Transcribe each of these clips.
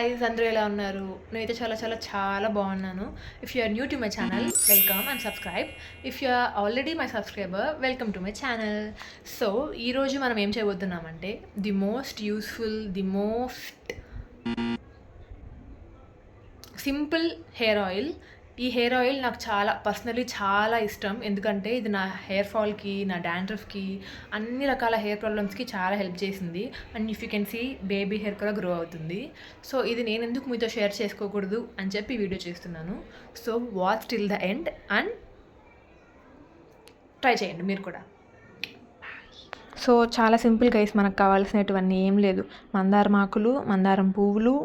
Guys, అందరూ ఎలా ఉన్నారు? నేనైతే చాలా చాలా చాలా బాగున్నాను. If you are new to my channel, welcome and subscribe. If you are already my subscriber, welcome to my channel. So ఈరోజు మనం ఏం చేయబోతున్నామంటే the most useful, the most simple hair oil. ఈ హెయిర్ ఆయిల్ నాకు చాలా personally చాలా ఇష్టం. ఎందుకంటే ఇది నా హెయిర్ ఫాల్కి, నా డాండ్రఫ్కి, అన్ని రకాల హెయిర్ ప్రాబ్లమ్స్కి చాలా హెల్ప్ చేసింది. And if you can see baby hair కూడా గ్రో అవుతుంది. సో ఇది నేను ఎందుకు మీతో షేర్ చేసుకోకూడదు అని చెప్పి వీడియో చేస్తున్నాను. So watch till the end and try చేయండి మీరు కూడా. సో చాలా సింపుల్ గైస్, మనకు కావాల్సినటువన్నీ ఏం లేదు. మందారం ఆకులు, మందారం పువ్వులు,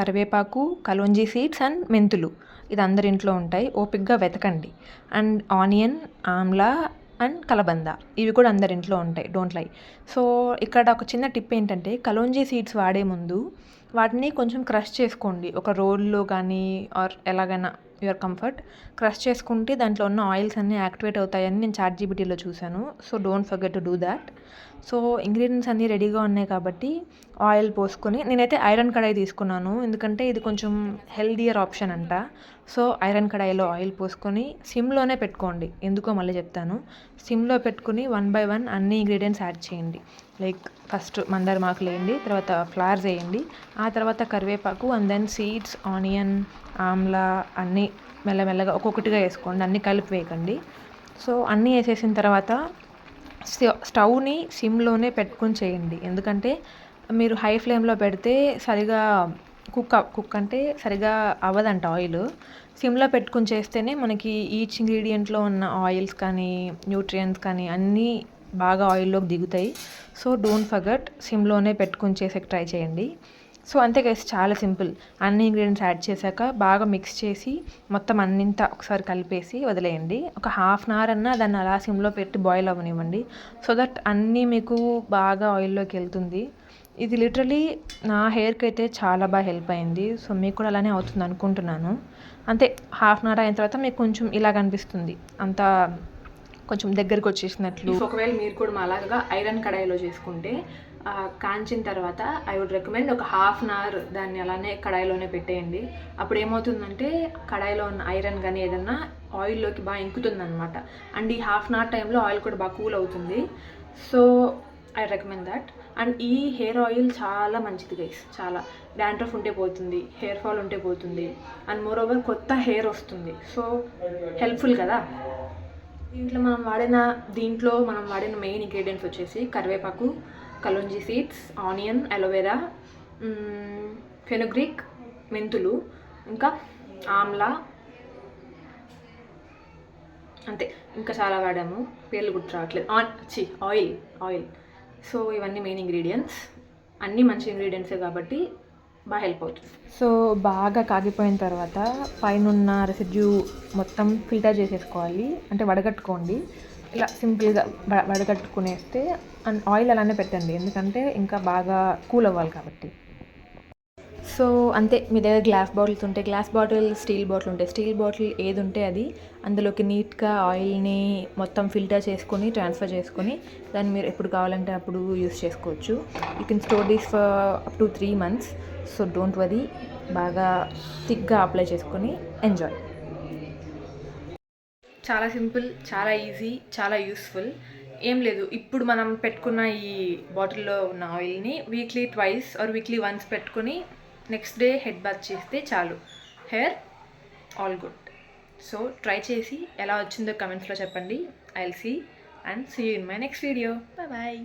కరివేపాకు, కలోంజీ సీడ్స్ అండ్ మెంతులు. ఇది అందరి ఇంట్లో ఉంటాయి, ఓపిక్గా వెతకండి. అండ్ ఆనియన్, ఆమ్లా అండ్ కలబంద, ఇవి కూడా అందరి ఇంట్లో ఉంటాయి, డోంట్ లై. సో ఇక్కడ ఒక చిన్న టిప్ ఏంటంటే, కలోంజీ సీడ్స్ వాడే ముందు వాటిని కొంచెం క్రష్ చేసుకోండి. ఒక రోల్లో కానీ ఆర్ ఎలాగైనా యువర్ కంఫర్ట్. క్రష్ చేసుకుంటే దాంట్లో ఉన్న ఆయిల్స్ అన్నీ యాక్టివేట్ అవుతాయని నేను చాట్‌జీపీటీలో చూశాను. So don't forget to do that. So ingredients అన్నీ రెడీగా ఉన్నాయి కాబట్టి ఆయిల్ పోసుకొని, నేనైతే ఐరన్ కడాయి తీసుకున్నాను ఎందుకంటే ఇది కొంచెం హెల్దియర్ ఆప్షన్ అంట. సో ఐరన్ కడాయిలో ఆయిల్ పోసుకొని సిమ్లోనే పెట్టుకోండి, ఎందుకో మళ్ళీ చెప్తాను. సిమ్లో పెట్టుకుని 1 by 1 అన్ని ఇంగ్రీడియంట్స్ యాడ్ చేయండి. లైక్ ఫస్ట్ మందారం ఆకులు వేయండి, తర్వాత ఫ్లవర్స్ వేయండి, ఆ తర్వాత కరివేపాకు and then seeds, onion, amla అన్నీ మెల్లమెల్లగా ఒక్కొక్కటిగా వేసుకోండి, అన్నీ కలిపి వేయకండి. సో అన్నీ వేసేసిన తర్వాత స్టవ్ని సిమ్లోనే పెట్టుకొని చేయండి. ఎందుకంటే మీరు హై ఫ్లేమ్లో పెడితే సరిగా కుక్ అంటే సరిగా అవ్వదంట ఆయిల్. సిమ్లో పెట్టుకొని చేస్తేనే మనకి ఈచ్ ఇంగ్రీడియంట్లో ఉన్న ఆయిల్స్ కానీ న్యూట్రియంట్స్ కానీ అన్నీ బాగా ఆయిల్లోకి దిగుతాయి. సో డోంట్ ఫర్గెట్, సిమ్లోనే పెట్టుకొని చేసేకి ట్రై చేయండి. సో అంతే గైస్, చాలా సింపుల్. అన్ని ఇంగ్రీడియంట్స్ యాడ్ చేశాక బాగా మిక్స్ చేసి మొత్తం అన్నింతా ఒకసారి కలిపేసి వదిలేయండి. ఒక హాఫ్ అన్ అవర్ అన్నా దాన్ని అలా సిమ్లో పెట్టి బాయిల్ అవ్వనివ్వండి. సో దట్ అన్నీ మీకు బాగా ఆయిల్లోకి వెళ్తుంది. ఇది లిటరలీ నా హెయిర్కి అయితే చాలా బాగా హెల్ప్ అయింది. సో మీకు కూడా అలానే అవుతుంది అనుకుంటున్నాను. అంతే, హాఫ్ అన్ అవర్ అయిన తర్వాత మీకు కొంచెం ఇలా కనిపిస్తుంది, అంతా కొంచెం దగ్గరికి వచ్చేసినట్లు. ఒకవేళ మీరు కూడా మా అలాగా ఐరన్ కడాయిలో చేసుకుంటే కాంచిన తర్వాత ఐ వుడ్ రికమెండ్ ఒక హాఫ్ అన్ అవర్ దాన్ని అలానే కడాయిలోనే పెట్టేయండి. అప్పుడు ఏమవుతుందంటే కడాయిలో ఉన్న ఐరన్ కానీ ఏదన్నా ఆయిల్లోకి బాగా ఇంకుతుంది అనమాట. అండ్ ఈ హాఫ్ అన్ అవర్ టైంలో ఆయిల్ కూడా బాగా కూల్ అవుతుంది. So I recommend that. And ఈ హెయిర్ ఆయిల్ చాలా మంచిది గైస్, చాలా డాండ్రఫ్ ఉంటే పోతుంది, హెయిర్ ఫాల్ ఉంటే పోతుంది, అండ్ మోర్ ఓవర్ కొత్త హెయిర్ వస్తుంది. సో హెల్ప్ఫుల్ కదా. దీంట్లో మనం వాడిన మెయిన్ ఇంగ్రీడియంట్స్ వచ్చేసి కరివేపాకు, kalonji seeds, onion, aloe vera, fenugreek, మెంతులు, ఇంకా ఆమ్లా, అంతే. ఇంకా చాలా వాడాము, పేర్లు గుర్తు రావట్లేదు. ఆయిల్. సో ఇవన్నీ మెయిన్ ఇంగ్రీడియంట్స్, అన్నీ మంచి ఇంగ్రీడియంట్సే కాబట్టి బాగా హెల్ప్ అవుతుంది. సో బాగా కాగిపోయిన తర్వాత పైన రెసిడ్యూ మొత్తం ఫిల్టర్ చేసేసుకోవాలి, అంటే వడగట్టుకోండి. ఇలా సింపుల్గా వడగట్టుకునేస్తే అండ్ ఆయిల్ అలానే పెట్టండి, ఎందుకంటే ఇంకా బాగా కూల్ అవ్వాలి కాబట్టి. సో అంతే, మీ దగ్గర గ్లాస్ బాటిల్స్ ఉంటే గ్లాస్ బాటిల్, స్టీల్ బాటిల్ ఉంటే స్టీల్ బాటిల్, ఏది ఉంటే అది అందులోకి నీట్గా ఆయిల్ని మొత్తం ఫిల్టర్ చేసుకొని ట్రాన్స్ఫర్ చేసుకొని దాన్ని మీరు ఎప్పుడు కావాలంటే అప్పుడు యూస్ చేసుకోవచ్చు. You can store this for up to 3 months. So don't worry, బాగా థిక్గా అప్లై చేసుకొని ఎంజాయ్. చాలా సింపుల్, చాలా ఈజీ, చాలా యూస్ఫుల్. ఏం లేదు, ఇప్పుడు మనం పెట్టుకున్న ఈ బాటిల్లో ఉన్న ఆయిల్ని వీక్లీ 2 ఆర్ వీక్లీ 1 పెట్టుకొని నెక్స్ట్ డే హెడ్ బాత్ చేస్తే చాలు, hair all good. So try చేసి ఎలా వచ్చిందో కమెంట్స్లో చెప్పండి. I will see you in my next video. Bye.